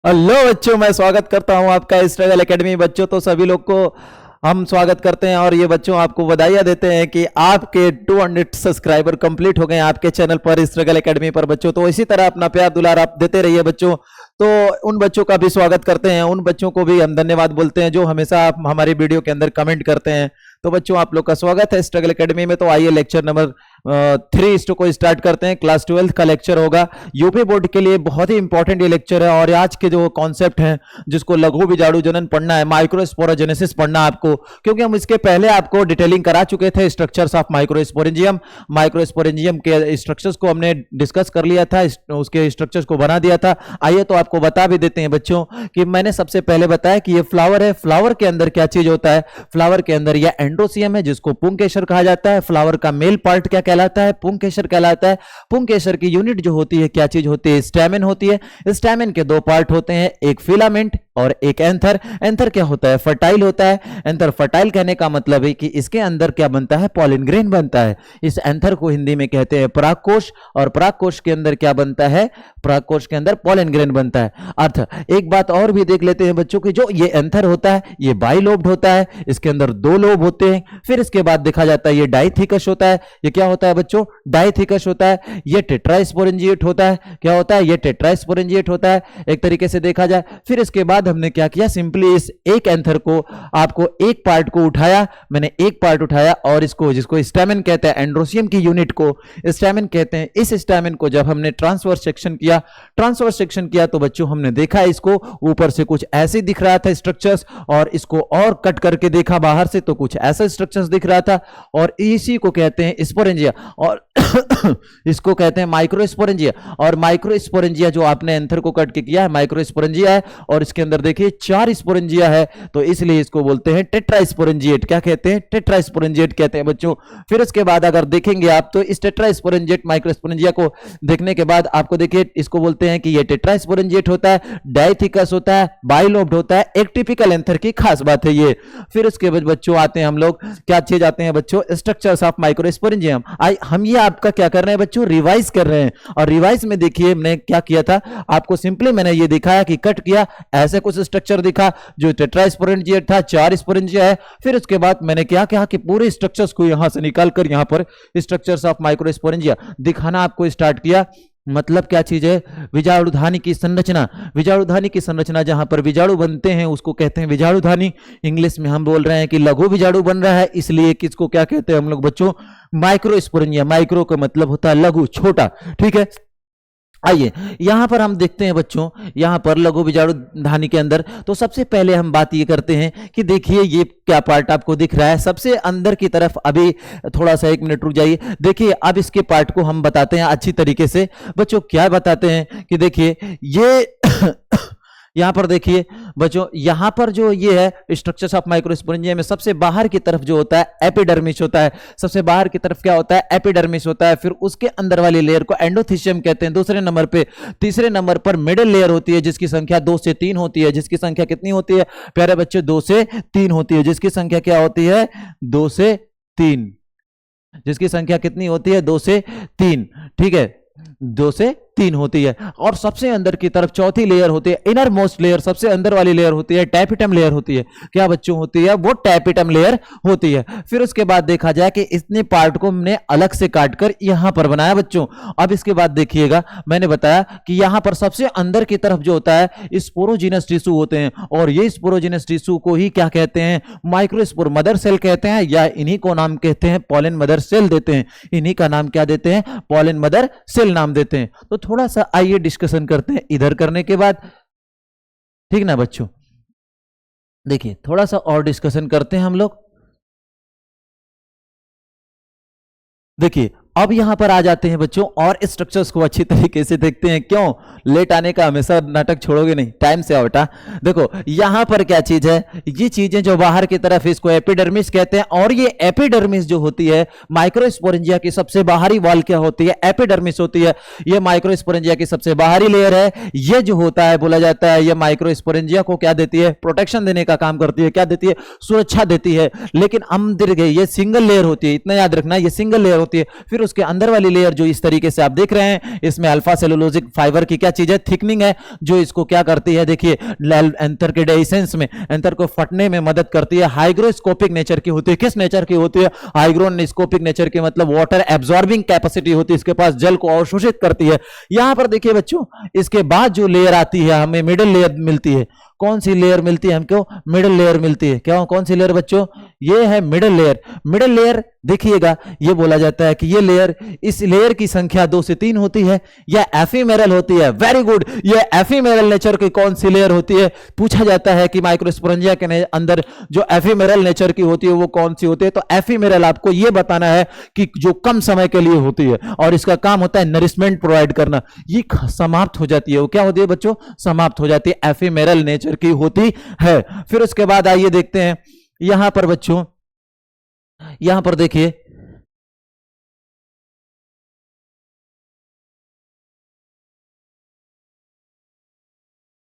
Hello बच्चों, मैं स्वागत करता हूं आपका स्ट्रगल एकेडमी। बच्चों तो सभी लोग को हम स्वागत करते हैं और ये बच्चों आपको बधाइयां देते हैं कि आपके 200 सब्सक्राइबर कंप्लीट हो गए आपके चैनल पर स्ट्रगल एकेडमी पर। बच्चों तो इसी तरह अपना प्यार दुलार आप देते रहिए बच्चों। तो उन बच्चों का भी स्वागत करते हैं, उन बच्चों को भी हम धन्यवाद बोलते हैं जो हमेशा आप हमारी वीडियो के अंदर कमेंट करते हैं। तो बच्चों आप लोग का स्वागत है स्ट्रगल एकेडमी में। तो आइए लेक्चर नंबर 3 को स्टार्ट करते हैं। क्लास 12 का लेक्चर होगा। यूपी बोर्ड के लिए बहुत ही इंपॉर्टेंट ये लेक्चर है और आज के जो कॉन्सेप्ट है जिसको लघु बीजाणु जनन पढ़ना है, माइक्रोस्पोरोजेनेसिस पढ़ना है आपको, क्योंकि हम इसके पहले आपको डिटेलिंग करा चुके थे स्ट्रक्चर्स ऑफ माइक्रोस्पोरेंजियम। माइक्रोस्पोरेंजियम के स्ट्रक्चर्स को हमने डिस्कस कर लिया था, उसके स्ट्रक्चर्स को बना दिया था। आइए तो आपको बता भी देते हैं बच्चों कि मैंने सबसे पहले बताया कि ये फ्लावर है। फ्लावर के अंदर क्या चीज होता है? फ्लावर के अंदर यह एंड्रोसियम है जिसको पुंकेसर कहा जाता है। फ्लावर का मेल पार्ट क्या कहलाता है? पुंकेसर कहलाता है। पुंकेसर की यूनिट जो होती है क्या चीज होती है? स्टैमेन होती है। स्टैमेन के दो पार्ट होते हैं, एक फिलामेंट और एक एंथर। एंथर क्या होता है? फर्टाइल होता है। एंथर फर्टाइल कहने का मतलब है कि इसके अंदर क्या बनता है? पॉलन ग्रेन बनता है। इस एंथर को हिंदी में कहते हैं परागकोश, और परागकोश के अंदर क्या बनता है? परागकोश के अंदर पॉलन ग्रेन बनता है। अर्थ एक बात और भी देख लेते हैं बच्चों की, जो ये एंथर होता है ये बाइलोब्ड होता है, इसके अंदर दो लोब होते हैं। फिर इसके बाद देखा जाता है ये डाइथिकस होता है। ये क्या होता है बच्चों? डाइथिकस होता है। ये टेट्रास्पोरेंजिएट होता है। क्या होता है? ये टेट्रास्पोरेंजिएट होता है एक तरीके से देखा जाए। फिर इसके बाद हमने क्या किया? सिंपली इस एक एंथर को, आपको एक पार्ट को उठाया, मैंने एक पार्ट उठाया और इसको, जिसको स्टैमेन कहते हैं, एंड्रोसियम की यूनिट को स्टैमेन कहते हैं, इस स्टैमेन को जब हमने ट्रांसवर्स सेक्शन किया तो बच्चों हमने देखा इसको ऊपर से कुछ ऐसे दिख रहा था स्ट्रक्चर्स, और इसको और कट करके देखा बाहर से तो कुछ ऐसा स्ट्रक्चर्स दिख रहा था, और इसी को कहते हैं स्पोरेंजिया और इसको कहते हैं माइक्रोस्पोरेंजिया। और माइक्रोस्पोरेंजिया जो आपने एंथर को कट के किया है माइक्रोस्पोरेंजिया है, और इसके अंदर देखिए 4 स्पोरेंजिया है, तो इसलिए इसको बोलते हैं टेट्रास्पोरेंजिएट। क्या कहते हैं? टेट्रास्पोरेंजिएट कहते हैं बच्चों। फिर उसके बाद अगर देखेंगे आप तो इस टेट्रास्पोरेंजिएट माइक्रोस्पोरेंजिया को देखने के बाद आपको देखिए इसको बोलते हैं कि ये टेट्रास्पोरेंजिएट होता है, डाइथिकस होता है, बाइलोब्ड होता है। एक टिपिकल एंथर की खास बात है ये। फिर उसके बाद बच्चों आते हैं हम लोग, क्या चीज आते हैं बच्चों? Structures of microsporangium. हम ये आपका क्या कर रहे हैं बच्चों? रिवाइज कर रहे हैं। और रिवाइज में देखिए मैंने क्या किया था आपको, सिंपली मैंने ये दिखाया कि कट किया, ऐसे कुछ स्ट्रक्चर दिखा जो टेट्रास्पोरेंजिएट था, 4 स्पोरेंजिया है। फिर उसके बाद मैंने क्या किया कि पूरे स्ट्रक्चर्स को यहां से निकालकर यहां पर स्ट्रक्चर्स ऑफ माइक्रोस्पोरेंजिया दिखाना आपको स्टार्ट किया। मतलब क्या चीज है? बीजाणुधानी की संरचना। बीजाणुधानी की संरचना, जहां पर बीजाणु बनते हैं उसको कहते हैं बीजाणुधानी। इंग्लिश में हम बोल रहे हैं कि लघु बीजाणु बन रहा है, इसलिए किसको क्या कहते हैं हम लोग बच्चों? माइक्रोस्पोरेंजिया। माइक्रो का मतलब होता है लघु, छोटा। ठीक है, आइए यहां पर हम देखते हैं बच्चों, यहां पर लघु बीजाणुधानी के अंदर तो सबसे पहले हम बात ये करते हैं कि देखिए ये क्या पार्ट आपको दिख रहा है सबसे अंदर की तरफ। अभी थोड़ा सा 1 मिनट रुक जाइए। देखिए अब इसके पार्ट को हम बताते हैं अच्छी तरीके से बच्चों। क्या बताते हैं कि देखिए ये यहां पर देखिए बच्चों, यहां पर जो ये है स्ट्रक्चर्स ऑफ माइक्रोस्पोरेंजिया में सबसे बाहर की तरफ जो होता है एपिडर्मिस होता है। सबसे बाहर की तरफ क्या होता है? एपिडर्मिस होता है। फिर उसके अंदर वाली लेयर को एंडोथीसियम कहते हैं दूसरे नंबर पे। तीसरे नंबर पर मिडिल लेयर होती है जिसकी संख्या 2 से 3 होती है। जिसकी संख्या कितनी होती है प्यारे बच्चे? 2 से 3 होती है। जिसकी संख्या क्या होती है? 2 से 3। जिसकी संख्या कितनी होती है? 2 से 3। ठीक है, 2 से 3 होती है। और सबसे अंदर की तरफ चौथी लेयर होती है, इनर मोस्ट लेयर, सबसे अंदर वाली लेयर होती है, टैपिटम लेयर होती है। क्या बच्चों होती है? वो टैपिटम लेयर होती है। फिर उसके बाद देखा जाए कि इतने पार्ट को हमने अलग से काटकर यहां पर बनाया बच्चों। अब इसके बाद देखिएगा, मैंने बताया कि यहां पर सबसे अंदर की तरफ जो होता है स्पोरोजिनस टिश्यू होते हैं, और ये स्पोरोजिनस टिश्यू को ही क्या कहते हैं? माइक्रोस्पोर मदर सेल कहते हैं, या इन्हीं को नाम कहते हैं पॉलन मदर सेल देते हैं। इन्हीं का नाम क्या देते हैं? पॉलन मदर सेल नाम देते हैं। तो थोड़ा सा आइए डिस्कशन करते हैं इधर करने के बाद, ठीक ना बच्चों? देखिए थोड़ा सा और डिस्कशन करते हैं हम लोग। देखिए अब यहां पर आ जाते हैं बच्चों और स्ट्रक्चर्स को अच्छी तरीके से देखते हैं। क्यों लेट आने का हमेशा नाटक छोड़ोगे नहीं? टाइम से आओ बेटा। देखो यहां पर क्या चीज है? ये चीजें जो बाहर की तरफ, इसको एपिडर्मिस कहते हैं। और ये एपिडर्मिस जो होती है माइक्रोस्पोरेंजिया की सबसे बाहरी वॉल क्या होती है? एपिडर्मिस होती है। ये माइक्रोस्पोरेंजिया की सबसे बाहरी लेयर है। ये जो होता है बोला जाता है ये माइक्रोस्पोरेंजिया को क्या देती है? प्रोटेक्शन देने का काम करती है। क्या देती है? सुरक्षा देती है। लेकिन हम ये सिंगल लेयर होती है, इतना याद रखना, ये सिंगल लेयर होती है। फिर उसके अंदर वाली लेयर जो इस तरीके से आप देख रहे हैं, इसमें अल्फा सेलुलोजिक फाइबर की क्या चीज है, थिकनिंग है, जो इसको क्या करती है, देखिए एंथर के डेhiscence में एंथर को फटने में मदद करती है। हाइग्रोस्कोपिक नेचर की होती है। किस नेचर की होती है, हाइग्रोस्कोपिक नेचर की, मतलब वाटर एब्जॉर्बिंग कैपेसिटी होती है, इसके पास जल को अवशोषित करती है। यहां पर देखिए बच्चों, इसके बाद जो लेयर आती है, हमें मिडिल लेयर मिलती है। कौन सी लेयर मिलती है हमको, मिडिल लेयर मिलती है। क्या कौन सी लेयर बच्चों, ये है मिडिल लेयर। मिडिल लेयर देखिएगा, ये बोला जाता है कि ये लेयर, इस लेयर की संख्या 2 से 3 होती है, यह एफीमेरल होती है। वेरी गुड, ये एफीमेरल नेचर की कौन सी लेयर होती है, पूछा जाता है कि माइक्रोस्पोरेंजिया के अंदर जो एफीमेरल नेचर की होती है वो कौन सी होती है। तो एफीमेरल आपको ये बताना है कि जो कम समय के लिए होती है और इसका काम होता है नरिशमेंट प्रोवाइड करना, ये समाप्त हो जाती है। वो क्या होती है बच्चों, समाप्त हो जाती है, एफीमेरल नेचर की होती है। फिर उसके बाद आइए देखते हैं यहां पर बच्चों, यहां पर देखिए,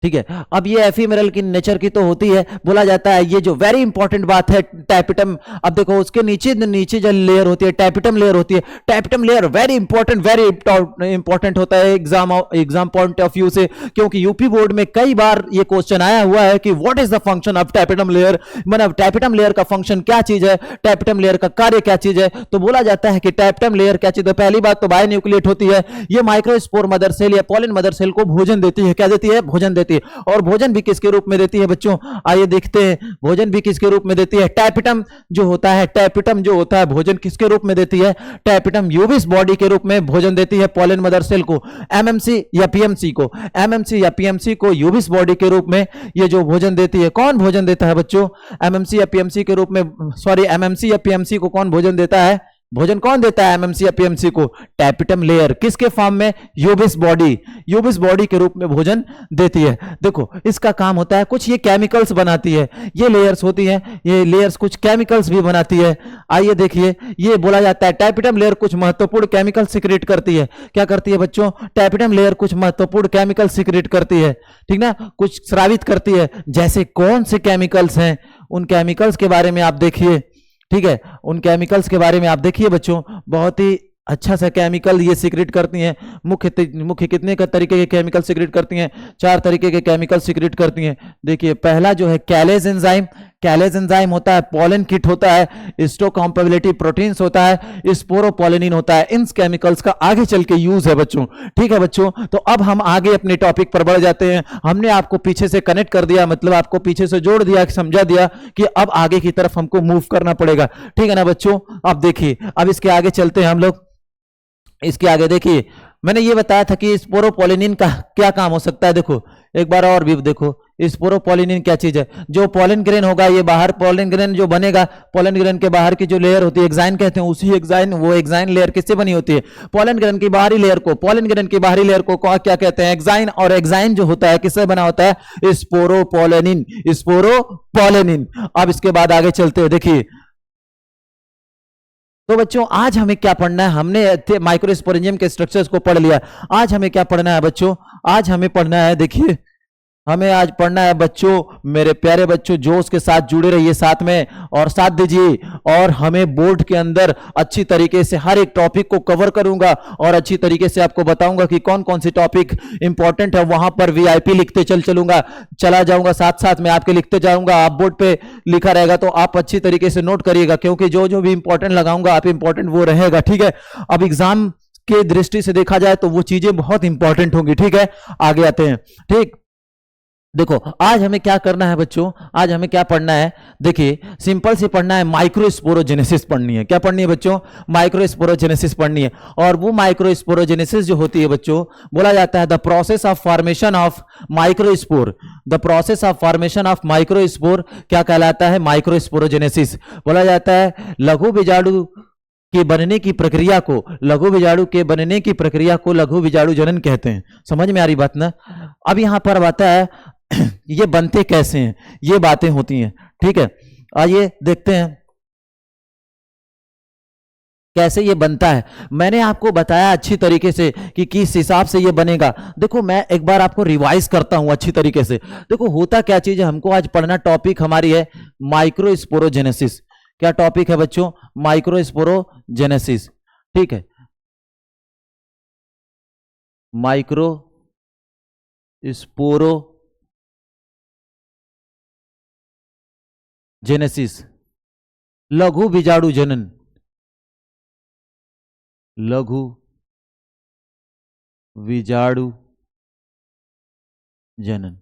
ठीक है। अब ये एफीमेरल की नेचर की तो होती है, बोला जाता है ये जो वेरी इंपॉर्टेंट बात है टैपिटम। अब देखो उसके नीचे नीचे जो लेयर होती है टैपिटम लेयर होती है। टैपिटम लेयर वेरी इंपॉर्टेंट होता है एग्जाम पॉइंट ऑफ व्यू से, क्योंकि यूपी बोर्ड में कई बार ये क्वेश्चन आया हुआ है कि what is the function of tapetum layer, मतलब टैपिटम लेयर का फंक्शन क्या चीज है, टैपिटम लेयर का कार्य क्या चीज है। तो बोला जाता है कि टैपिटम लेयर क्या चीज है, पहली बात तो बायोन्यूक्लिएट होती है। ये माइक्रोस्पोर मदर सेल या पॉलिन मदर सेल को भोजन देती है। क्या देती है, भोजन देती है। और भोजन भी किसके रूप में देती है बच्चों, आइए देखते हैं भोजन भी किसके रूप में देती है। टैपिटम जो होता है, टैपिटम जो होता है भोजन किसके रूप में देती है, टैपिटम यूबिस बॉडी के रूप में भोजन देती है पॉलिन मदर सेल को। एमएमसी या पीएमसी को, एमएमसी या पीएमसी को यूबिस बॉडी के रूप में ये जो भोजन देती है, कौन भोजन देता है बच्चों, एमएमसी या पीएमसी के रूप में, सॉरी एमएमसी या पीएमसी को कौन भोजन देता है, भोजन कौन देता है एमएमसी या पीएमसी को, टैपिटम लेयर। किसके फॉर्म में, यूबिस बॉडी के रूप में भोजन देती है। देखो इसका काम होता है, कुछ ये केमिकल्स बनाती है, ये लेयर्स होती हैं, ये लेयर्स कुछ केमिकल्स भी बनाती है। आइए देखिए, ये बोला जाता है टैपिटम लेयर कुछ महत्वपूर्ण केमिकल सिक्रेट करती है। क्या करती है बच्चों, टैपिटम लेयर कुछ महत्वपूर्ण केमिकल सिक्रेट करती है, ठीक ना, कुछ स्रावित करती है। जैसे कौन से केमिकल्स हैं, उन केमिकल्स के बारे में आप देखिए, ठीक है, उन केमिकल्स के बारे में आप देखिए बच्चों, बहुत ही अच्छा सा केमिकल ये सीक्रेट करती हैं। मुख्य कितने का तरीके के केमिकल सीक्रेट करती हैं, 4 तरीके के केमिकल सीक्रेट करती हैं। देखिए पहला जो है कैलेज एंजाइम, कैलेज एंजाइम होता है, पोलन किट होता है, हिस्टोकॉम्पेबिलिटी प्रोटीन्स होता है, स्पोरोपोलिनिन होता है। इन केमिकल्स का आगे चल के यूज है बच्चों, ठीक है बच्चों। तो अब हम आगे अपने टॉपिक पर बढ़ जाते हैं। हमने आपको पीछे से कनेक्ट कर दिया, मतलब आपको पीछे से जोड़ दिया, समझा दिया कि अब आगे की तरफ हमको मूव करना पड़ेगा, ठीक है ना बच्चों। अब देखिए, अब इसके आगे चलते हैं हम लोग। इसके आगे देखिए, मैंने ये बताया था कि स्पोरोपोलिनिन का क्या काम हो सकता है। देखो एक बार और भी देखो, स्पोरोपोलिनिन क्या चीज है, जो पोलन ग्रेन होगा, ये बाहर पोलन ग्रेन जो बनेगा, पोलन ग्रेन के बाहर की जो लेयर होती है एक्साइन कहते हैं, उसी एक्साइन, वो एक्साइन लेयर किससे बनी होती है, पोलन ग्रेन की बाहरी लेयर को, पोलन ग्रेन की बाहरी लेयर को क्या कहते हैं, एक्साइन। और एक्साइन जो होता है किससे बना होता है, स्पोरोपोलिनिन, स्पोरोपोलिनिन। अब इसके बाद आगे चलते हैं, देखिए तो बच्चों आज हमें क्या पढ़ना है, हमने माइक्रोस्पोरेंजियम के स्ट्रक्चर्स को पढ़ लिया। आज हमें क्या पढ़ना है बच्चों, आज हमें पढ़ना है, देखिए हमें आज पढ़ना है बच्चों, मेरे प्यारे बच्चों जोश के साथ जुड़े रहिए साथ में और साथ दीजिए। और हमें बोर्ड के अंदर अच्छी तरीके से हर एक टॉपिक को कवर करूंगा और अच्छी तरीके से आपको बताऊंगा कि कौन कौन सी टॉपिक इंपॉर्टेंट है। वहां पर वीआईपी लिखते चला जाऊंगा, साथ साथ में आपके लिखते जाऊंगा। आप बोर्ड पे लिखा रहेगा तो आप अच्छी तरीके से नोट करिएगा, क्योंकि जो जो भी इंपॉर्टेंट लगाऊंगा आप इंपॉर्टेंट वो रहेगा, ठीक है। अब एग्जाम के दृष्टि से देखा जाए तो वो चीजें बहुत इंपॉर्टेंट होंगी, ठीक है। आगे आते हैं, ठीक। देखो आज हमें क्या करना है बच्चों, आज हमें क्या पढ़ना है, देखिए सिंपल से पढ़ना है, माइक्रोस्पोरोजेनेसिस पढ़नी है। क्या पढ़नी है बच्चों, माइक्रोस्पोरोजेनेसिस पढ़नी है। और वो माइक्रोस्पोरोजेनेसिस जो होती है बच्चों, बोला जाता है the process of formation of microspore, the process of formation of microspore क्या कहलाता है, माइक्रोस्पोरोजेनेसिस। बोला जाता है लघु बीजाणु के बनने की प्रक्रिया को, लघु बीजाणु के बनने की प्रक्रिया को लघु बीजाणु जनन कहते हैं। समझ में आ रही बात ना। अब यहां पर आता है ये बनते कैसे हैं, ये बातें होती हैं, ठीक है। आइए देखते हैं कैसे ये बनता है। मैंने आपको बताया अच्छी तरीके से कि किस हिसाब से ये बनेगा। देखो मैं एक बार आपको रिवाइज करता हूं अच्छी तरीके से। देखो होता क्या चीज है, हमको आज पढ़ना, टॉपिक हमारी है माइक्रोस्पोरोजेनेसिस। क्या टॉपिक है बच्चों, माइक्रोस्पोरोजेनेसिस, ठीक है। माइक्रो स्पोरो जेनेसिस, लघु बीजाणु जनन, लघु बीजाणु जनन,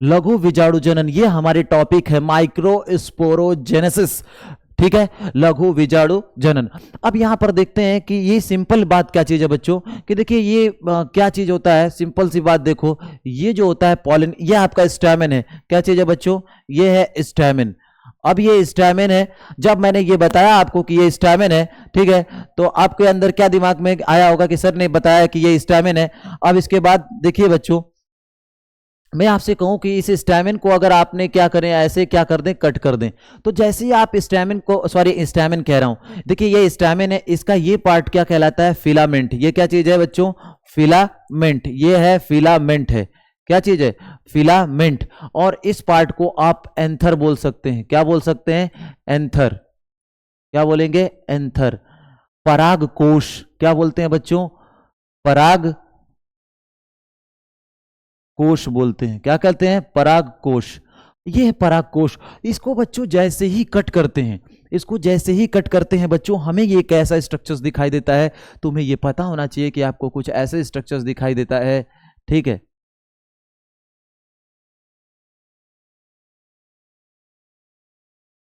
लघु बीजाणु जनन, ये हमारे टॉपिक है माइक्रोस्पोरोजेनेसिस। ठीक है, लघु बीजाणु जनन। अब यहां पर देखते हैं कि ये सिंपल बात क्या चीज है बच्चों, कि देखिए ये क्या चीज होता है, सिंपल सी बात देखो, ये जो होता है पॉलन, ये आपका स्टैमेन है। क्या चीज है बच्चों, ये है स्टैमेन। अब ये स्टैमेन है, जब मैंने ये बताया आपको कि ये स्टैमेन है, ठीक है, तो आपके अंदर क्या दिमाग में आया होगा कि सर ने बताया कि ये स्टैमेन है। अब इसके बाद देखिए बच्चों, मैं आपसे कहूं कि इस स्टैमिन को अगर आपने क्या करें, ऐसे क्या कर दें, कट कर दें, तो जैसे ही आप स्टैमिन को, सॉरी स्टैमिन कह रहा हूं, देखिए ये स्टैमिन है, इसका ये पार्ट क्या कहलाता है, फिलामेंट। ये क्या चीज है बच्चों, फिलामेंट। ये है फिलामेंट है, क्या चीज है, फिलामेंट। और इस पार्ट को आप एंथर बोल सकते हैं। क्या बोल सकते हैं, एंथर। क्या बोलेंगे, एंथर। पराग कोश, क्या बोलते हैं बच्चों, पराग कोश बोलते हैं। क्या कहते हैं, पराग कोश। ये है पराग कोश। इसको बच्चों जैसे ही कट करते हैं, इसको जैसे ही कट करते हैं बच्चों, हमें ये कैसा स्ट्रक्चर्स दिखाई देता है। तुम्हें ये पता होना चाहिए कि आपको कुछ ऐसे स्ट्रक्चर्स दिखाई देता है। ठीक है,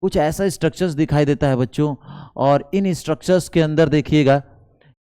कुछ ऐसा स्ट्रक्चर्स दिखाई देता है बच्चों, और इन स्ट्रक्चर्स के अंदर देखिएगा,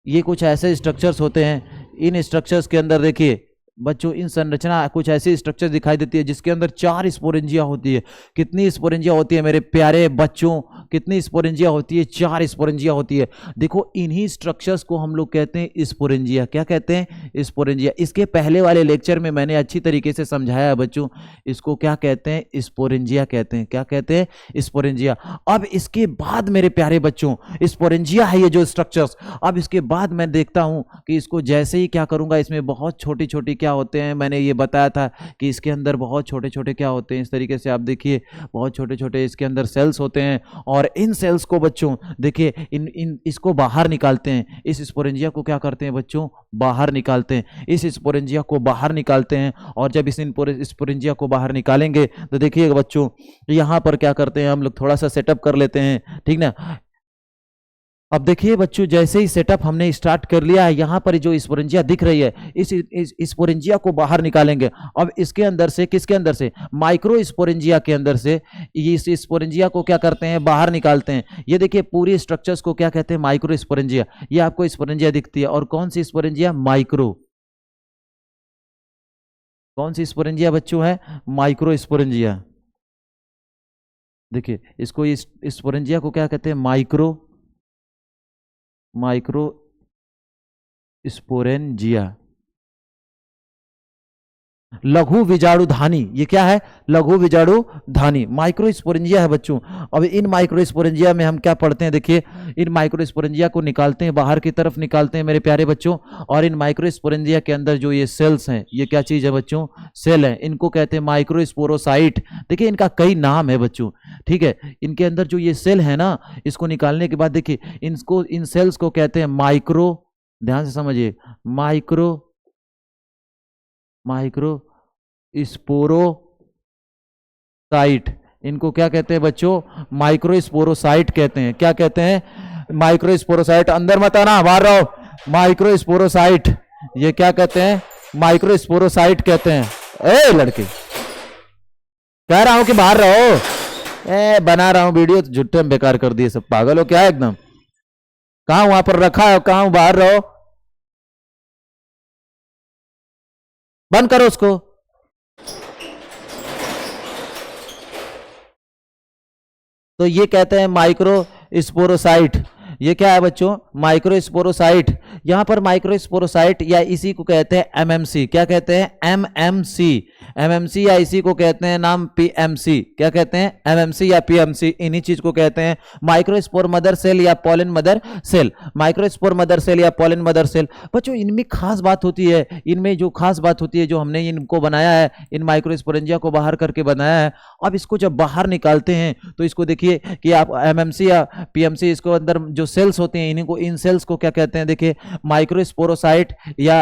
ये कुछ ऐसे स्ट्रक्चर्स होते हैं। इन स्ट्रक्चर्स के अंदर देखिए बच्चों, इन संरचना कुछ ऐसी स्ट्रक्चर दिखाई देती है जिसके अंदर 4 स्पोरेंजिया होती है। कितनी स्पोरेंजिया होती है मेरे प्यारे बच्चों, कितनी स्पोरेंजिया होती है, 4 स्पोरेंजिया होती है। देखो इन्हीं स्ट्रक्चर्स को हम लोग कहते हैं स्पोरेंजिया। क्या कहते हैं, स्पोरेंजिया। इसके पहले वाले लेक्चर में मैंने अच्छी तरीके से समझाया है बच्चों, इसको क्या कहते हैं, स्पोरेंजिया कहते हैं। क्या कहते हैं, स्पोरेंजिया। अब इसके बाद मेरे प्यारे बच्चों, स्पोरेंजिया है ये जो स्ट्रक्चर्स, अब इसके बाद मैं देखता हूं कि इसको जैसे ही क्या करूंगा, इसमें बहुत छोटी छोटी क्या होते हैं, मैंने ये बताया था कि इसके अंदर बहुत छोटे छोटे क्या होते हैं, इस तरीके से आप देखिए, बहुत छोटे छोटे इसके अंदर सेल्स होते हैं। और इन सेल्स को बच्चों देखिए, इसको बाहर निकालते हैं। इस स्पोरेंजिया को क्या करते हैं बच्चों, बाहर निकालते हैं। इस स्पोरेंजिया को बाहर निकालते हैं, और जब इस स्पोरेंजिया को बाहर निकालेंगे तो देखिएगा बच्चों, यहां पर क्या करते हैं हम लोग, थोड़ा सा सेटअप कर लेते हैं, ठीक ना। अब देखिए बच्चों, जैसे ही सेटअप हमने स्टार्ट कर लिया है, यहां पर जो स्पोरेंजिया दिख रही है, इस स्पोरेंजिया को बाहर निकालेंगे। अब इसके अंदर से, किसके अंदर से, माइक्रो स्पोरेंजिया के अंदर से इस स्पोरेंजिया को क्या करते हैं, बाहर निकालते हैं। ये देखिए पूरी स्ट्रक्चर्स को क्या कहते हैं, माइक्रो स्पोरेंजिया। ये आपको स्पोरेंजिया दिखती है, और कौन सी स्पोरेंजिया, माइक्रो। कौन सी स्पोरेंजिया बच्चों है, माइक्रो स्पोरेंजिया। देखिए इसको, इस स्पोरेंजिया को क्या कहते हैं, माइक्रो स्पोरेंजिया। लघु बीजाणुधानी, ये क्या है, लघु बीजाणुधानी, माइक्रो स्पोरेंजिया है बच्चों। अब इन माइक्रो स्पोरेंजिया में हम क्या पढ़ते हैं, देखिए इन माइक्रो स्पोरेंजिया को निकालते हैं, बाहर की तरफ निकालते हैं मेरे प्यारे बच्चों। और इन माइक्रो स्पोरेंजिया के अंदर जो ये सेल्स हैं, ये क्या चीज है बच्चों, सेल है। इनको कहते हैं माइक्रो स्पोरोसाइट। देखिए इनका कई नाम है बच्चों, ठीक है। इनके अंदर जो ये सेल है ना, इसको निकालने के बाद देखिए इनको, इन सेल्स को कहते हैं माइक्रो, ध्यान से समझिए, माइक्रो स्पोरोसाइट। इनको क्या कहते हैं बच्चों, माइक्रो स्पोरोसाइट कहते हैं। क्या कहते हैं, माइक्रो स्पोरोसाइट। अंदर मत आना, बाहर रहो। माइक्रो स्पोरोसाइट, ये क्या कहते हैं, माइक्रो स्पोरोसाइट कहते हैं। ए लड़के, कह रहा हूं कि बाहर रहो। बना रहा हूं वीडियो, झुट्टे में बेकार कर दिए सब, पागल हो क्या एकदम। कहां वहां पर रखा है, कहां, बाहर रहो, बंद करो उसको। तो ये कहते हैं माइक्रो स्पोरोसाइट। ये क्या है बच्चों, माइक्रो स्पोरोसाइट। यहां पर माइक्रो स्पोरोसाइट, या इसी को कहते हैं एमएमसी। क्या कहते हैं, एमएमसी। एमएमसी, या इसी को कहते हैं नाम पीएमसी। क्या कहते हैं, एमएमसी या पीएमसी, इन्हीं चीज को कहते हैं माइक्रो स्पोर मदर सेल या pollen mother cell. Microspore mother cell या पॉलन मदर सेल बच्चों, इनमें खास बात होती है, इनमें जो खास बात होती है, जो हमने इनको बनाया है, इन माइक्रो स्पोरेंजिया को बाहर करके बनाया है। अब इसको जब बाहर निकालते हैं तो इसको देखिए कि आप एमएमसी या पीएमसी, इसको अंदर जो सेल्स होते हैं इन्हीं को, इन सेल्स को क्या कहते हैं, देखिए माइक्रोस्पोरोसाइट या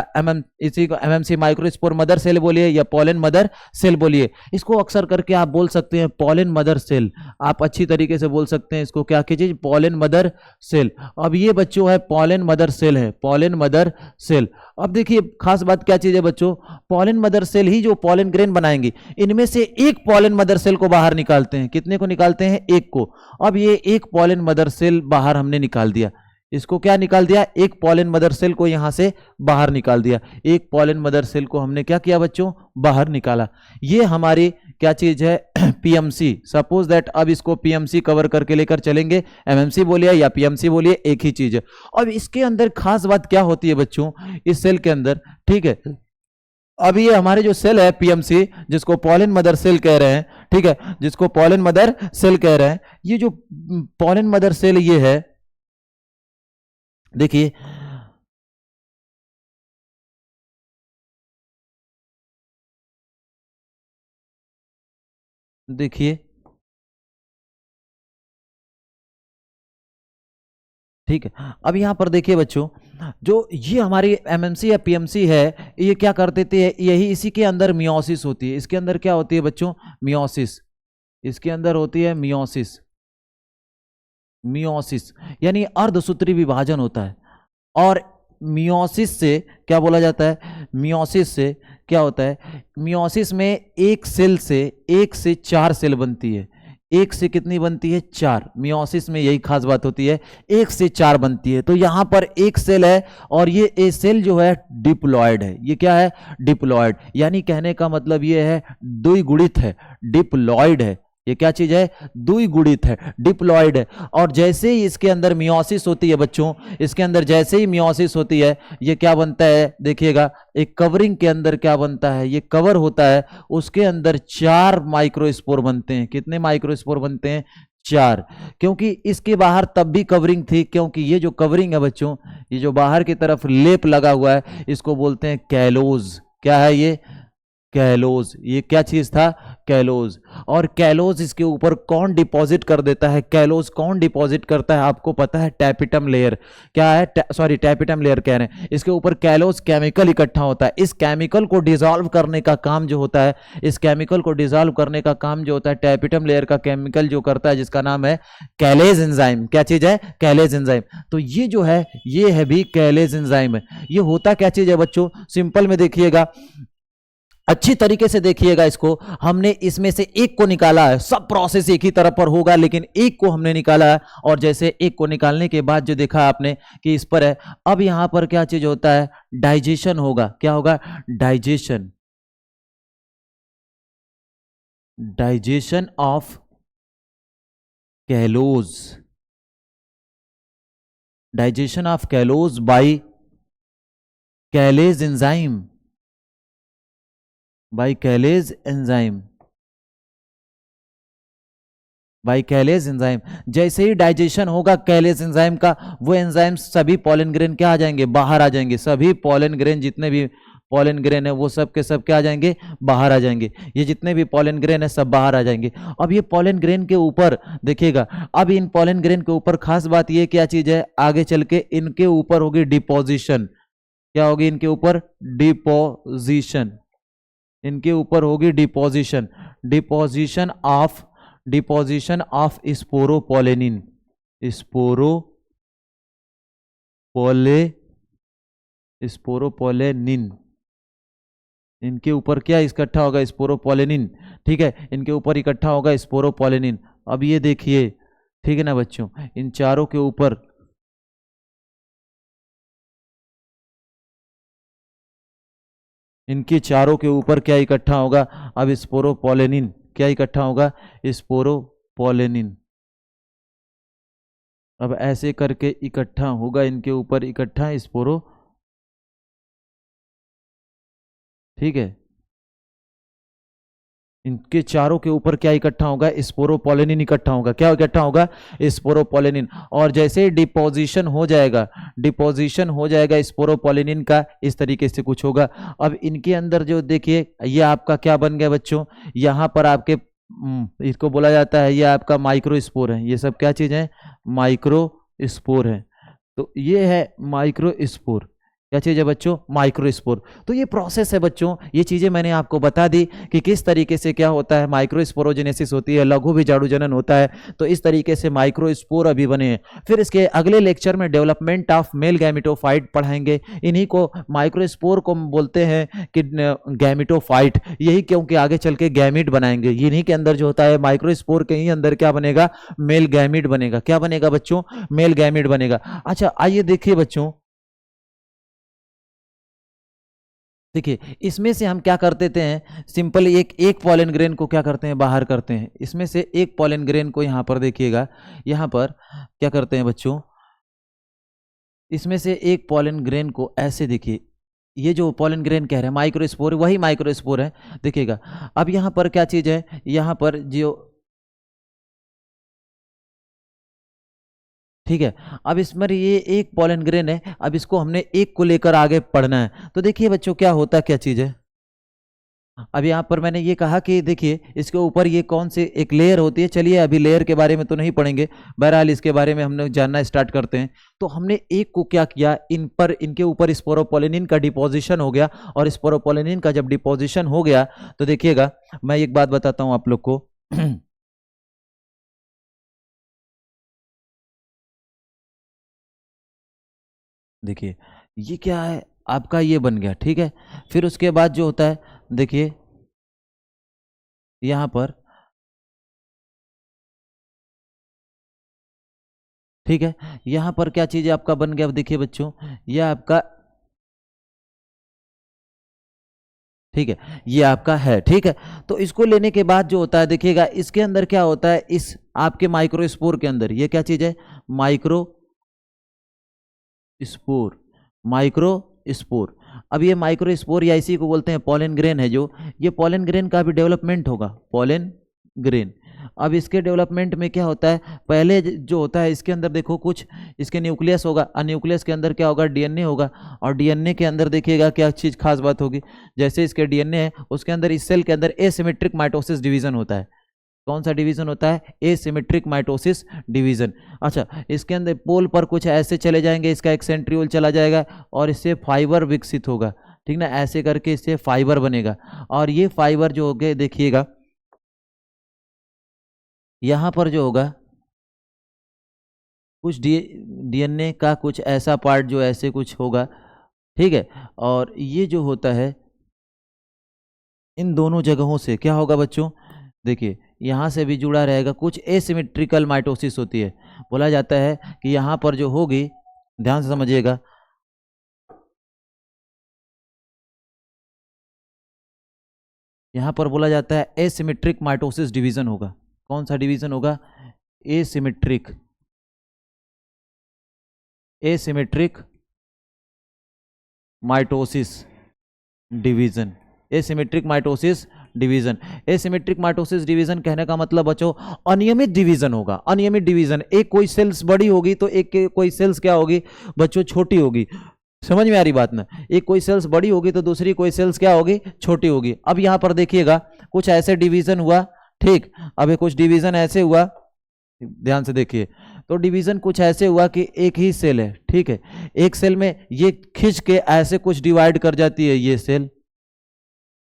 इसी को एमएमसी माइक्रोस्पोर मदर सेल बोलिए या पॉलन मदर सेल बोलिए। इसको अक्सर करके आप बोल सकते हैं पॉलन मदर सेल, आप अच्छी तरीके से बोल सकते हैं इसको, क्या कीजिए, पॉलन मदर सेल। अब ये बच्चों है पॉलन मदर सेल है, पॉलन मदर सेल। अब देखिए खास बात क्या चीज है बच्चों, पॉलन मदर सेल ही जो पॉलन ग्रेन बनाएंगे, इनमें से एक पॉलन मदर सेल को बाहर निकालते हैं। कितने को निकालते हैं, एक को। अब ये एक पॉलन मदर सेल बाहर हमने निकाल दिया, इसको क्या निकाल दिया, एक पॉलन मदर सेल को यहां से बाहर निकाल दिया, एक पॉलन मदर सेल को हमने क्या किया बच्चों, बाहर निकाला। ये हमारी क्या चीज है, पीएमसी। सपोज दैट अब इसको पीएमसी कवर करके लेकर चलेंगे, एमएमसी बोलिए या पीएमसी बोलिए, एक ही चीज है। अब इसके अंदर खास बात क्या होती है बच्चों, इस सेल के अंदर, ठीक है, अब ये हमारे जो सेल है पीएमसी, जिसको पॉलन मदर सेल कह रहे हैं, ठीक है, जिसको पॉलन मदर सेल कह रहे हैं, ये जो पॉलन मदर सेल ये है, देखिए देखिए ठीक है। अब यहां पर देखिए बच्चों, जो ये हमारी एमएमसी या पीएमसी है, ये क्या कर देते हैं, यही इसी के अंदर मियोसिस होती है। इसके अंदर क्या होती है बच्चों, मियोसिस, इसके अंदर होती है मियोसिस। मियोसिस यानी अर्धसूत्री विभाजन होता है। और मियोसिस से क्या बोला जाता है, मियोसिस से क्या होता है, मियोसिस में एक सेल से 1 से 4 सेल बनती है। 1 से कितनी बनती है, 4। मियोसिस में यही खास बात होती है, 1 से 4 बनती है। तो यहां पर एक सेल है और ये सेल जो है डिप्लॉयड है। ये क्या है, डिप्लॉयड, यानी कहने का मतलब ये है द्विगुणित है, डिप्लॉयड है। ये क्या चीज है, द्विगुणित है, डिप्लॉयड है। और जैसे ही इसके अंदर मियोसिस होती है बच्चों, इसके अंदर जैसे ही मियोसिस होती है, ये क्या बनता है, देखिएगा एक कवरिंग के अंदर क्या बनता है, ये कवर होता है, उसके अंदर 4 माइक्रोस्पोर बनते हैं। कितने माइक्रोस्पोर बनते हैं, 4। क्योंकि इसके बाहर तब भी कवरिंग थी, क्योंकि ये जो कवरिंग है बच्चों, ये जो बाहर की तरफ लेप लगा हुआ है, इसको बोलते हैं कैलोज। क्या है ये, कैलोज। ये क्या चीज था, कैलोज। और कैलोज इसके ऊपर कौन डिपॉजिट कर देता है, कैलोज कौन डिपॉजिट करता है, आपको पता है, टैपिटम लेयर। क्या है, सॉरी टैपिटम लेयर कह रहे हैं, इसके ऊपर कैलोज केमिकल इकट्ठा होता है। इस केमिकल को डिसॉल्व करने का काम जो होता है, इस केमिकल को डिसॉल्व करने का काम जो होता है, टैपिटम लेयर का केमिकल जो करता है, जिसका नाम है कैलेज एंजाइम। क्या चीज है, कैलेज एंजाइम। तो ये जो है, ये है भी कैलेज एंजाइम है। ये होता क्या चीज है बच्चों, सिंपल में देखिएगा, अच्छी तरीके से देखिएगा इसको। हमने इसमें से एक को निकाला है, सब प्रोसेस एक ही तरफ पर होगा, लेकिन एक को हमने निकाला है। और जैसे एक को निकालने के बाद जो देखा आपने कि इस पर है, अब यहां पर क्या चीज होता है, डाइजेशन होगा। क्या होगा, digestion, digestion of callose, digestion of callose by callase enzyme, by callase enzyme, by callase enzyme. जैसे ही डाइजेशन होगा कैलेज एंजाइम का, वो एंजाइम सभी पॉलन ग्रेन क्या आ जाएंगे, बाहर आ जाएंगे। सभी पॉलन ग्रेन, जितने भी पॉलन ग्रेन है, वो सब के सब क्या आ जाएंगे, बाहर आ जाएंगे। ये जितने भी पॉलन ग्रेन है सब बाहर आ जाएंगे। अब ये पॉलन ग्रेन के ऊपर देखिएगा, अब इन पॉलन ग्रेन के ऊपर खास बात ये क्या चीज है, आगे चल के इनके ऊपर होगी डिपोजिशन। क्या होगी, इनके ऊपर डिपोजिशन, इनके ऊपर होगी deposition, deposition of sporopollenin, sporopollenin. इनके ऊपर क्या इकट्ठा होगा, स्पोरोपोलेनिन। ठीक है, इनके ऊपर इकट्ठा होगा स्पोरोपोलेनिन। अब ये देखिए, ठीक है ना बच्चों, इन चारों के ऊपर इनके चारों के ऊपर क्या इकट्ठा होगा, अब स्पोरोपोलेनिन। क्या इकट्ठा होगा, स्पोरोपोलेनिन। अब ऐसे करके इकट्ठा होगा, इनके ऊपर इकट्ठा स्पोरो, ठीक है, इनके चारों के ऊपर क्या इकट्ठा होगा, स्पोरोपोलेनिन इकट्ठा होगा। क्या इकट्ठा होगा, स्पोरोपोलेनिन। और जैसे डिपोजिशन हो जाएगा, डिपोजिशन हो जाएगा स्पोरोपोलेनिन का, इस तरीके से कुछ होगा। अब इनके अंदर जो देखिए, ये आपका क्या बन गया बच्चों, यहां पर आपके इसको बोला जाता है, ये आपका माइक्रोस्पोर है। ये सब क्या चीज है, माइक्रोस्पोर स्पोर है। तो ये है माइक्रो स्पोर। क्या चीज़ है बच्चों? माइक्रोस्पोर। तो ये प्रोसेस है बच्चों, ये चीज़ें मैंने आपको बता दी कि किस तरीके से क्या होता है, माइक्रोस्पोरोजेनेसिस होती है, लघु बीजाणु जनन होता है। तो इस तरीके से माइक्रोस्पोर अभी बने हैं। फिर इसके अगले लेक्चर में डेवलपमेंट ऑफ मेल गैमेटोफाइट पढ़ाएंगे। इन्हीं को माइक्रोस्पोर को बोलते हैं कि गैमेटोफाइट, यही क्योंकि आगे चल के गैमिट बनाएंगे। इन्हीं के अंदर जो होता है माइक्रोस्पोर के ही अंदर क्या बनेगा? मेल गैमिट बनेगा। क्या बनेगा बच्चों? मेल गैमिट बनेगा। अच्छा आइए देखिए बच्चों, देखिए इसमें से हम क्या कर देते हैं, सिंपल एक एक पॉलन ग्रेन को क्या करते हैं? बाहर करते हैं। इसमें से एक पॉलन ग्रेन को यहां पर देखिएगा, यहां पर क्या करते हैं बच्चों, इसमें से एक पॉलन ग्रेन को ऐसे देखिए, ये जो पॉलन ग्रेन कह रहे हैं माइक्रोस्पोर, वही माइक्रोस्पोर है, देखिएगा। अब यहां पर क्या चीज है, यहां पर जो, ठीक है। अब इसमें ये एक पॉलन ग्रेन है, अब इसको हमने एक को लेकर आगे पढ़ना है। तो देखिए बच्चों क्या होता, क्या चीज है, अब यहाँ पर मैंने ये कहा कि देखिए इसके ऊपर ये कौन सी एक लेयर होती है। चलिए अभी लेयर के बारे में तो नहीं पढ़ेंगे, बहरहाल इसके बारे में हम लोग जानना स्टार्ट करते हैं। तो हमने एक को क्या किया, इन पर, इनके ऊपर स्पोरोपोलिनिन का डिपोजिशन हो गया। और स्पोरोपोलिनिन का जब डिपोजिशन हो गया तो देखिएगा, मैं एक बात बताता हूँ आप लोग को देखिए ये क्या है आपका, ये बन गया, ठीक है। फिर उसके बाद जो होता है, देखिए यहां पर, ठीक है, यहां पर क्या चीज आपका बन गया, देखिए बच्चों ये आपका, ठीक है, ये आपका है, ठीक है। तो इसको लेने के बाद जो होता है देखिएगा, इसके अंदर क्या होता है, इस आपके माइक्रोस्पोर के अंदर ये क्या चीज है, माइक्रो स्पोर, माइक्रो स्पोर। अब ये माइक्रो स्पोर या इसी को बोलते हैं पॉलन ग्रेन है, जो ये पॉलन ग्रेन का भी डेवलपमेंट होगा, पॉलन ग्रेन। अब इसके डेवलपमेंट में क्या होता है, पहले जो होता है इसके अंदर देखो कुछ, इसके न्यूक्लियस होगा, और न्यूक्लियस के अंदर क्या होगा, डीएनए होगा। और डीएनए के अंदर देखिएगा क्या चीज खास बात होगी, जैसे इसके डीएनए है उसके अंदर, इस सेल के अंदर एसिमेट्रिक माइटोसिस डिवीजन होता है। कौन सा डिवीजन होता है? Asymmetric mitosis division. अच्छा, इसके अंदर पोल पर कुछ ऐसे चले जाएंगे, इसका एक सेंट्रियोल चला जाएगा और इससे फाइबर विकसित होगा, ठीक ना, ऐसे करके इससे फाइबर बनेगा। और ये फाइबर जो हो गए देखिएगा, यहां पर जो होगा कुछ डीएनए का कुछ ऐसा पार्ट जो ऐसे कुछ होगा, ठीक है। और ये जो होता है इन दोनों जगहों से क्या होगा बच्चों, देखिए यहां से भी जुड़ा रहेगा, कुछ एसिमेट्रिकल माइटोसिस होती है। बोला जाता है कि यहां पर जो होगी, ध्यान से समझिएगा, यहां पर बोला जाता है एसिमेट्रिक माइटोसिस डिवीजन होगा। कौन सा डिवीजन होगा? Asymmetric, asymmetric mitosis division, asymmetric mitosis division. Asymmetric mitosis division कहने का मतलब बच्चों अनियमित डिवीजन होगा, अनियमित डिवीजन। एक कोई सेल्स बड़ी होगी तो एक कोई सेल्स क्या होगी बच्चों, छोटी होगी। समझ में आ रही बात ना? एक कोई सेल्स बड़ी होगी तो दूसरी कोई सेल्स क्या होगी, छोटी होगी। अब यहां पर देखिएगा कुछ ऐसे डिवीजन हुआ, ठीक। अब कुछ डिवीजन ऐसे हुआ, ध्यान से देखिए, तो डिवीजन कुछ ऐसे हुआ कि एक ही सेल है, ठीक है, एक सेल में ये खींच के ऐसे कुछ डिवाइड कर जाती है, ये सेल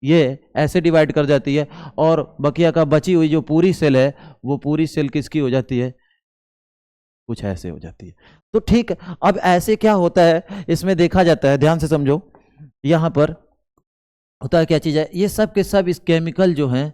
ये ऐसे डिवाइड कर जाती है, और बकिया का बची हुई जो पूरी सेल है वो पूरी सेल किसकी हो जाती है, कुछ ऐसे हो जाती है। तो ठीक, अब ऐसे क्या होता है इसमें देखा जाता है, ध्यान से समझो, यहां पर होता है क्या चीज है, ये सब के सब इस केमिकल जो हैं,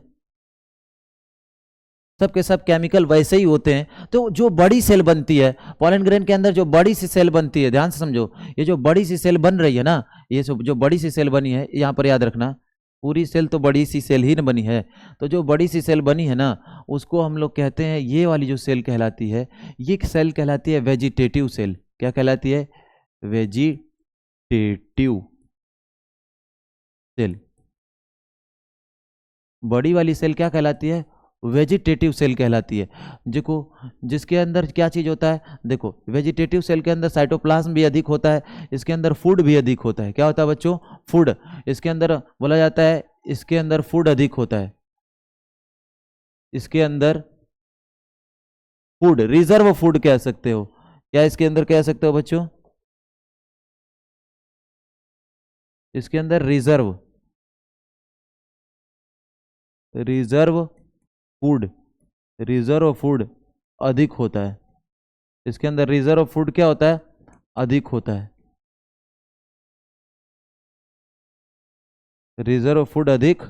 सब के सब केमिकल वैसे ही होते हैं। तो जो बड़ी सेल बनती है पॉलन ग्रेन के अंदर, जो बड़ी सी सेल बनती है, ध्यान से समझो, ये जो बड़ी सी सेल बन रही है ना, ये जो बड़ी सी सेल बनी है, यहां पर याद रखना, पूरी सेल तो बड़ी सी सेल ही न बनी है। तो जो बड़ी सी सेल बनी है ना, उसको हम लोग कहते हैं, ये वाली जो सेल कहलाती है, ये सेल कहलाती है वेजिटेटिव सेल। क्या कहलाती है? Vegetative cell. बड़ी वाली सेल क्या कहलाती है? वेजिटेटिव सेल कहलाती है। देखो जिसके अंदर क्या चीज होता है, देखो वेजिटेटिव सेल के अंदर साइटोप्लाज्म भी अधिक होता है, इसके अंदर फूड भी अधिक होता है। क्या होता है बच्चों? फूड। इसके अंदर बोला जाता है, इसके अंदर फूड अधिक होता है, इसके अंदर फूड, रिजर्व फूड कह सकते हो, क्या इसके अंदर कह सकते हो बच्चों? इसके अंदर reserve reserve food reserve food अधिक होता है। इसके अंदर रिजर्व फूड क्या होता है? अधिक होता है। रिजर्व फूड अधिक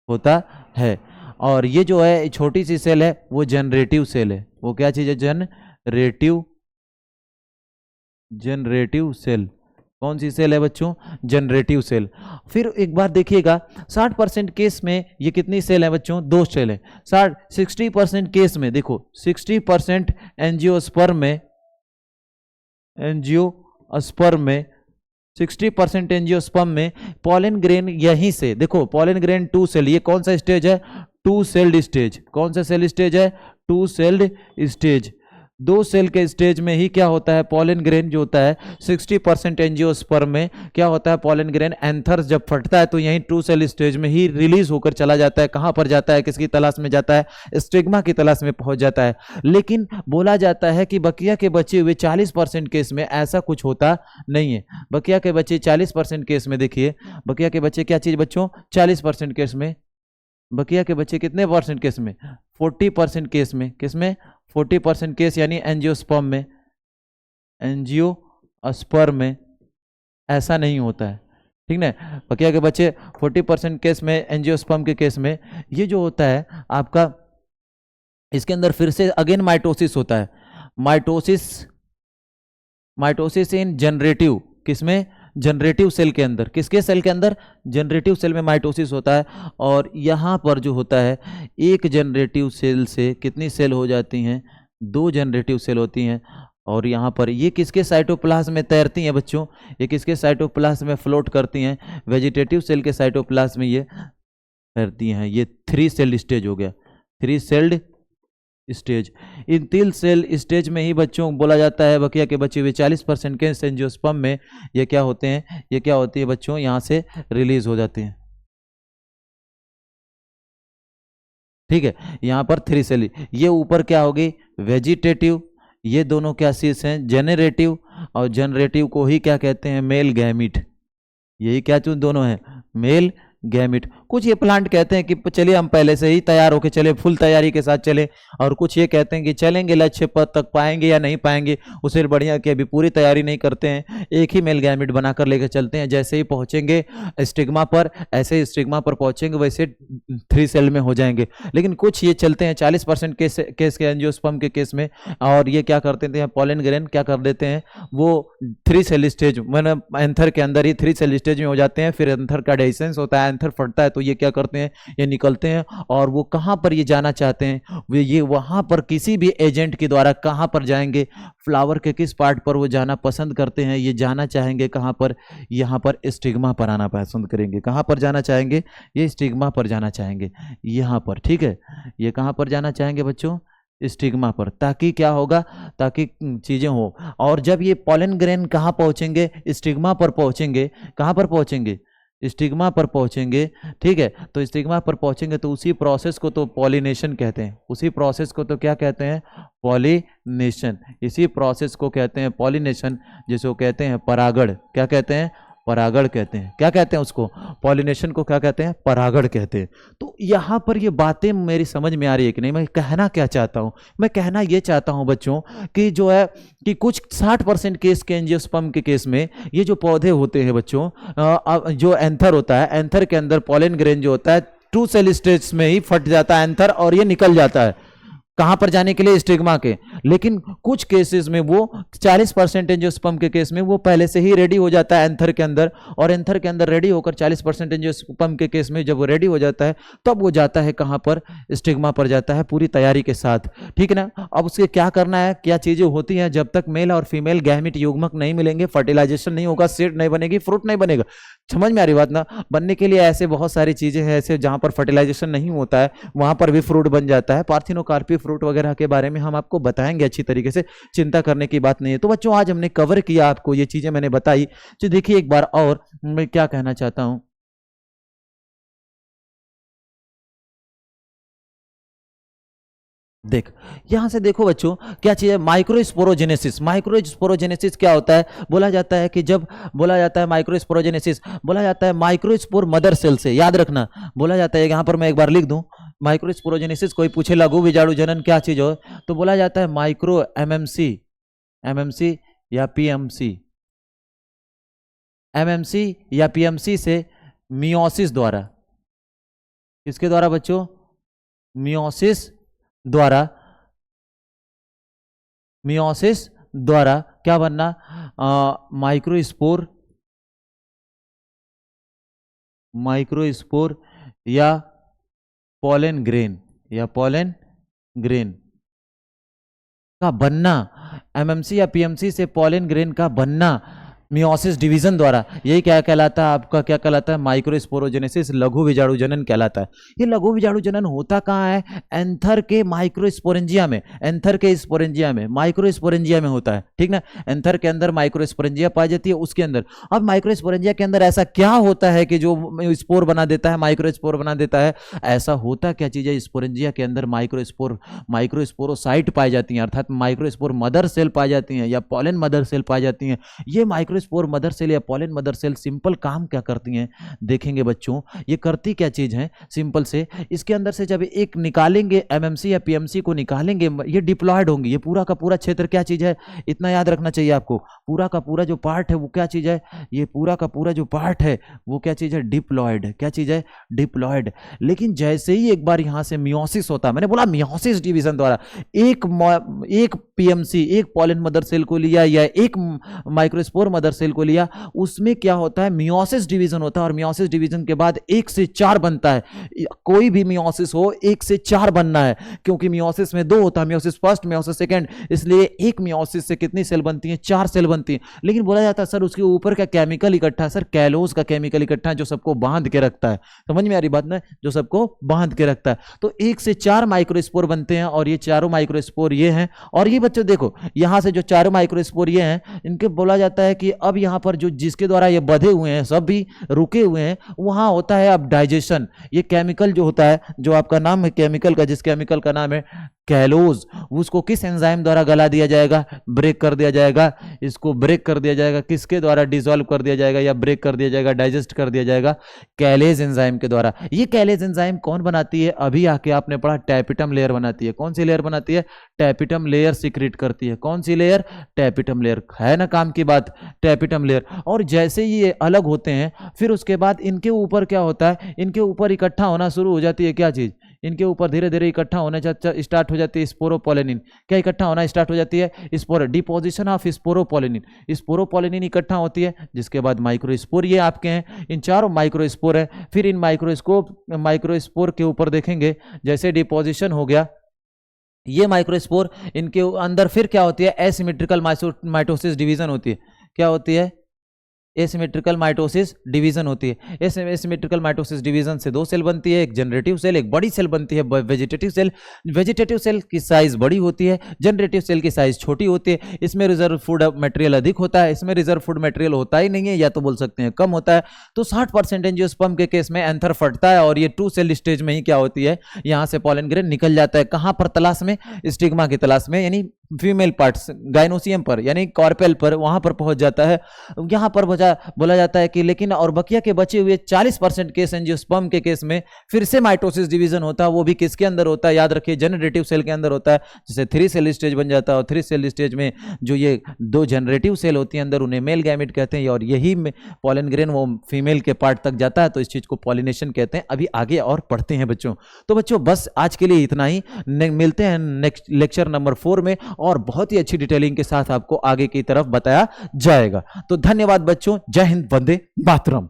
होता है। और ये जो है छोटी सी सेल है वो जनरेटिव सेल है। वो क्या चीज है? Generative cell. कौन सी सेल है बच्चों? Generative cell. फिर एक बार देखिएगा 60% केस में ये कितनी सेल है बच्चों? 2 सेल है। 60% केस में देखो 60% एंजियोस्पर्म में 60% एंजियोस्पर्म में पॉलन ग्रेन यहीं से देखो, पॉलन ग्रेन 2 सेल। ये कौन सा स्टेज है? 2 सेल्ड स्टेज। कौन सा सेल स्टेज है? 2 सेल्ड स्टेज। 2 सेल के स्टेज में ही क्या होता है? पॉलन ग्रेन जो होता है 60% एंजियोस्पर्म में क्या होता है? पॉलन ग्रेन एंथर जब फटता है तो यहीं 2 सेल स्टेज में ही रिलीज होकर चला जाता है। कहां पर जाता है? किसकी तलाश में जाता है? स्टिग्मा की तलाश में पहुंच जाता है। लेकिन बोला जाता है कि बकिया के बचे हुए 40% केस में ऐसा कुछ होता नहीं है। बकिया के बचे 40% केस में देखिए, बकिया के बच्चे क्या चीज बच्चों? 40% केस में बकिया के बच्चे कितने परसेंट केस में? 40% केस में। किसमें? 40% केस यानी एंजियोस्पर्म में। एंजियोस्पर्म में ऐसा नहीं होता है, ठीक ना। बकिया के बच्चे 40% केस में, एंजियोस्पर्म के केस में ये जो होता है आपका, इसके अंदर फिर से अगेन माइटोसिस होता है। माइटोसिस इन जनरेटिव, किसमें? जनरेटिव सेल के अंदर। किसके सेल के अंदर? जनरेटिव सेल में माइटोसिस होता है। और यहां पर जो होता है एक जनरेटिव सेल से कितनी सेल हो जाती हैं? 2 जनरेटिव सेल होती हैं। और यहाँ पर ये किसके साइटोप्लाज्म में तैरती हैं बच्चों? ये किसके साइटोप्लाज्म में फ्लोट करती हैं? वेजिटेटिव सेल के साइटोप्लाज्म में ये तैरती हैं। ये 3 सेल्ड स्टेज हो गया, 3 सेल्ड स्टेज। इन 3 सेल स्टेज में ही बच्चों बोला जाता है बकिया के बचे हुए 40% के एंजियोस्पर्म में ये क्या होते हैं? ये क्या होती है बच्चों? यहाँ से रिलीज हो जाते हैं, ठीक है। यहाँ पर 3 सेल। ये ऊपर क्या होगी? वेजिटेटिव। ये दोनों क्या चीज हैं? जेनरेटिव। और जनरेटिव को ही क्या कहते हैं? Male gamete. यही क्या चीज दोनों है? Male gamete. कुछ ये प्लांट कहते हैं कि चलिए हम पहले से ही तैयार होके चले, फुल तैयारी के साथ चले। और कुछ ये कहते हैं कि चलेंगे लक्ष्य पर तक, पाएंगे या नहीं पाएंगे उससे बढ़िया कि अभी पूरी तैयारी नहीं करते हैं, एक ही मेल गैमिट बनाकर लेकर चलते हैं। जैसे ही पहुंचेंगे स्टिग्मा पर, ऐसे ही स्टिग्मा पर पहुंचेंगे वैसे 3 सेल में हो जाएंगे। लेकिन कुछ ये चलते हैं 40% केस के एंजियोस्पर्म के केस में। और ये क्या करते हैं? पॉलन ग्रेन क्या कर देते हैं? वो 3 सेल स्टेज मैंने एंथर के अंदर ही 3 सेल स्टेज में हो जाते हैं। फिर एंथर का डेhiscence होता है, एंथर फटता है तो ये क्या करते हैं? ये निकलते हैं। और वो कहां पर ये जाना चाहते हैं? वे ये वहां पर किसी भी एजेंट के द्वारा कहां पर जाएंगे? फ्लावर के किस पार्ट पर वो जाना पसंद करते हैं? ये जाना चाहेंगे कहां पर? यहां पर स्टिग्मा पर आना पसंद करेंगे। कहां पर जाना चाहेंगे? ये स्टिग्मा पर जाना चाहेंगे, यहां पर, ठीक है। ये कहां पर जाना चाहेंगे बच्चों? स्टिग्मा पर। ताकि क्या होगा? ताकि चीजें हो। और जब ये पॉलन ग्रेन कहां पहुंचेंगे? स्टिग्मा पर पहुंचेंगे। कहां पर पहुंचेंगे? स्टिग्मा पर पहुंचेंगे, ठीक है। तो स्टिग्मा पर पहुंचेंगे तो उसी प्रोसेस को तो पॉलिनेशन कहते हैं। उसी प्रोसेस को तो क्या कहते हैं? पॉलिनेशन। इसी प्रोसेस को कहते हैं पॉलिनेशन, जिसको कहते हैं परागण। क्या कहते हैं? परागण कहते हैं। क्या कहते हैं उसको? पॉलिनेशन को क्या कहते हैं? परागण कहते हैं। तो यहां पर ये बातें मेरी समझ में आ रही है कि नहीं? मैं कहना क्या चाहता हूं? मैं कहना ये चाहता हूं बच्चों कि जो है कि कुछ 60% केस के एंजियोस्पर्म के केस में ये जो पौधे होते हैं बच्चों, जो एंथर होता है, एंथर के अंदर पॉलन ग्रेन जो होता है 2 सेल स्टेज में ही फट जाता है एंथर, और ये निकल जाता है कहां पर जाने के लिए? स्टिग्मा के। लेकिन कुछ केसेस में वो 40% एंजियोस्पर्म के केस में वो पहले से ही रेडी हो जाता है एंथर के अंदर। और एंथर के अंदर रेडी होकर 40% एंजियोस्पर्म के केस में जब वो रेडी हो जाता है तब वो जाता है कहां पर? स्टिग्मा पर जाता है पूरी तैयारी के साथ, ठीक है ना। अब उसके क्या करना है, क्या चीजें होती हैं? जब तक मेल और फीमेल गैमिट युग्मक नहीं मिलेंगे, फर्टिलाइजेशन नहीं होगा, सीड नहीं बनेगी, फ्रूट नहीं बनेगा। समझ में आ रही बात ना? बनने के लिए ऐसे बहुत सारी चीजें हैं, ऐसे जहां पर फर्टिलाइजेशन नहीं होता है वहां पर भी फ्रूट बन जाता है। पार्थिनोकार्पी फ्रूट वगैरह के बारे में हम आपको बताएंगे अच्छी तरीके से, चिंता करने की बात नहीं है। तो बच्चों आज हमने कवर किया, आपको ये चीजें मैंने बताई। तो देखिए एक बार और मैं क्या कहना चाहता हूं देख, यहां से देखो बच्चों, क्या चीज है माइक्रोस्पोरोजेनेसिस। माइक्रोस्पोरोजेनेसिस क्या होता है? बोला जाता है कि जब बोला जाता है माइक्रोस्पोरोजेनेसिस, बोला जाता है माइक्रोस्पोर मदर सेल से, याद रखना, बोला जाता है, यहां पर मैं एक बार लिख दूं, माइक्रोस्पोरोजेनेसिस, कोई पूछे लघु बीजाणु जनन क्या चीज हो, तो बोला जाता है माइक्रो एमएमसी, एमएमसी या पीएमसी, एमएमसी या पीएमसी से मियोसिस द्वारा, किसके द्वारा बच्चों? मियोसिस द्वारा, मियोसिस द्वारा क्या बनना? माइक्रोस्पोर, माइक्रोस्पोर या पॉलन ग्रेन, या पॉलन ग्रेन का बनना, एमएमसी या पीएमसी से पॉलन ग्रेन का बनना मियोसिस डिवीजन द्वारा, यही क्या कहलाता है आपका? क्या कहलाता है? माइक्रोस्पोरोजेनेसिस, लघु बीजाणु जनन कहलाता है। ये लघु बीजाणु जनन होता कहाँ है? एंथर के माइक्रोस्पोरेंजिया में, एंथर के स्पोरेंजिया में, माइक्रोस्पोरेंजिया में होता है, ठीक ना। एंथर के अंदर माइक्रोस्पोरेंजिया पाई जाती है, उसके अंदर। अब माइक्रोस्पोरेंजिया के अंदर ऐसा क्या होता है कि जो स्पोर बना देता है, माइक्रोस्पोर बना देता है? ऐसा होता क्या चीज है? स्पोरेंजिया के अंदर माइक्रोस्पोर, माइक्रोस्पोरोसाइट पाई जाती हैं, अर्थात माइक्रोस्पोर मदर सेल पाई जाती हैं या पॉलन मदर सेल पाई जाती हैं। ये माइक्रोस्पोर मदर सेल या पॉलन मदर सेल सिंपल काम क्या करती हैं देखेंगे बच्चों। ये करती क्या चीज है सिंपल से, इसके अंदर से जब एक निकालेंगे एमएमसी या पीएमसी को निकालेंगे, ये डिप्लॉयड होंगी। ये पूरा का पूरा क्षेत्र क्या चीज है? इतना याद रखना चाहिए आपको, पूरा का पूरा जो पार्ट है वो क्या चीज है? ये पूरा का पूरा जो पार्ट है वो क्या चीज है? डिप्लॉयड। क्या चीज है? डिप्लॉयड। लेकिन जैसे ही एक बार यहां से मियोसिस होता है, मैंने बोला मियोसिस डिवीजन द्वारा, एक पीएमसी, एक पॉलन मदर सेल को लिया या एक माइक्रोस्पोर मदर सेल को लिया, उसमें क्या होता है? मियोसिस डिवीजन होता है। और मियोसिस डिवीजन के बाद 1 से 4 बनता है। कोई भी मियोसिस हो 1 से 4 बनना है, क्योंकि मियोसिस में 2 होता है, मियोसिस फर्स्ट, मियोसिस सेकंड, इसलिए एक मियोसिस से कितनी सेल बनती है? 4 सेल बनती है। लेकिन बोला जाता है सर उसके ऊपर का केमिकल इकट्ठा, सर कैलोज का केमिकल इकट्ठा है जो सबको बांध के रखता है। समझ में आ रही बात ना? जो सबको बांध के रखता है। तो 1 से 4 माइक्रोस्पोर बनते हैं और ये चारों माइक्रोस्पोर ये हैं। और ये बच्चों देखो, यहां से जो चारों माइक्रोस्पोर ये हैं, इनके बोला जाता है कि अब यहां पर जो जिसके द्वारा ये बधे हुए हैं, सब भी रुके हुए हैं, वहां होता है अब डाइजेशन। ये केमिकल जो होता है, जो आपका नाम है केमिकल का, जिस केमिकल का नाम है कैलोज, उसको किस एंजाइम द्वारा गला दिया जाएगा? ब्रेक कर दिया जाएगा। इसको ब्रेक कर दिया जाएगा किसके द्वारा? डिसॉल्व कर दिया जाएगा या ब्रेक कर दिया जाएगा, डाइजेस्ट कर दिया जाएगा कैलेज एंजाइम के द्वारा। ये कैलेज एंजाइम कौन बनाती है? अभी आके आपने पढ़ा, टैपिटम लेयर बनाती है। कौन सी लेयर बनाती है? टैपिटम लेयर सीक्रेट करती है। कौन सी लेयर? Tapetum layer. है ना काम की बात? Tapetum layer. और जैसे ही ये अलग होते हैं, फिर उसके बाद इनके ऊपर क्या होता है? इनके ऊपर इकट्ठा होना शुरू हो जाती है क्या चीज? इनके ऊपर धीरे धीरे इकट्ठा होने स्टार्ट हो जाती है स्पोरोपोलेनिन। क्या इकट्ठा होना स्टार्ट हो जाती है? Spore, deposition of sporopollenin. Sporopollenin इकट्ठा होती है, जिसके बाद माइक्रोस्पोर ये आपके हैं, इन चारों माइक्रोस्पोर है। फिर इन माइक्रोस्पोर के ऊपर देखेंगे, जैसे डिपोजिशन हो गया ये माइक्रोस्पोर, इनके अंदर फिर क्या होती है? एसिमेट्रिकल माइटोसिस डिवीजन होती है। क्या होती है? एसिमेट्रिकल माइटोसिस डिवीजन होती है। एसिमेट्रिकल माइटोसिस डिवीजन से 2 सेल बनती है, एक जनरेटिव सेल, एक बड़ी सेल बनती है वेजिटेटिव सेल। वेजिटेटिव सेल की साइज बड़ी होती है, जनरेटिव सेल की साइज छोटी होती है। इसमें रिजर्व फूड मटेरियल अधिक होता है, इसमें रिजर्व फूड मटेरियल होता ही नहीं है, या तो बोल सकते हैं कम होता है। तो 60% एंजियोस्पर्म के केस में एंथर फटता है और ये 2 सेल स्टेज में ही क्या होती है? यहाँ से पॉलन ग्रेन निकल जाता है। कहाँ पर तलाश में? स्टिग्मा की तलाश में, यानी फीमेल पार्ट्स, गाइनोसियम पर, यानी कॉर्पेल पर, वहां पर पहुंच जाता है। यहां पर बोला जाता है कि लेकिन और बकिया के बचे हुए 40% केस एंजियोस्पर्म के केस में फिर से माइटोसिस डिवीजन होता है। वो भी किसके अंदर होता है? याद रखिए, जनरेटिव सेल के अंदर होता है, जिसे 3 सेल स्टेज बन जाता है। और 3 सेल स्टेज में जो ये 2 जनरेटिव सेल होती है अंदर, उन्हें मेल गैमेट कहते हैं, और यही पॉलन ग्रेन वो फीमेल के पार्ट तक जाता है, तो इस चीज को पॉलिनेशन कहते हैं। अभी आगे और पढ़ते हैं बच्चों। तो बच्चों बस आज के लिए इतना ही, मिलते हैं नेक्स्ट लेक्चर नंबर 4 में, और बहुत ही अच्छी डिटेलिंग के साथ आपको आगे की तरफ बताया जाएगा। तो धन्यवाद बच्चों, जय हिंद, वंदे मातरम।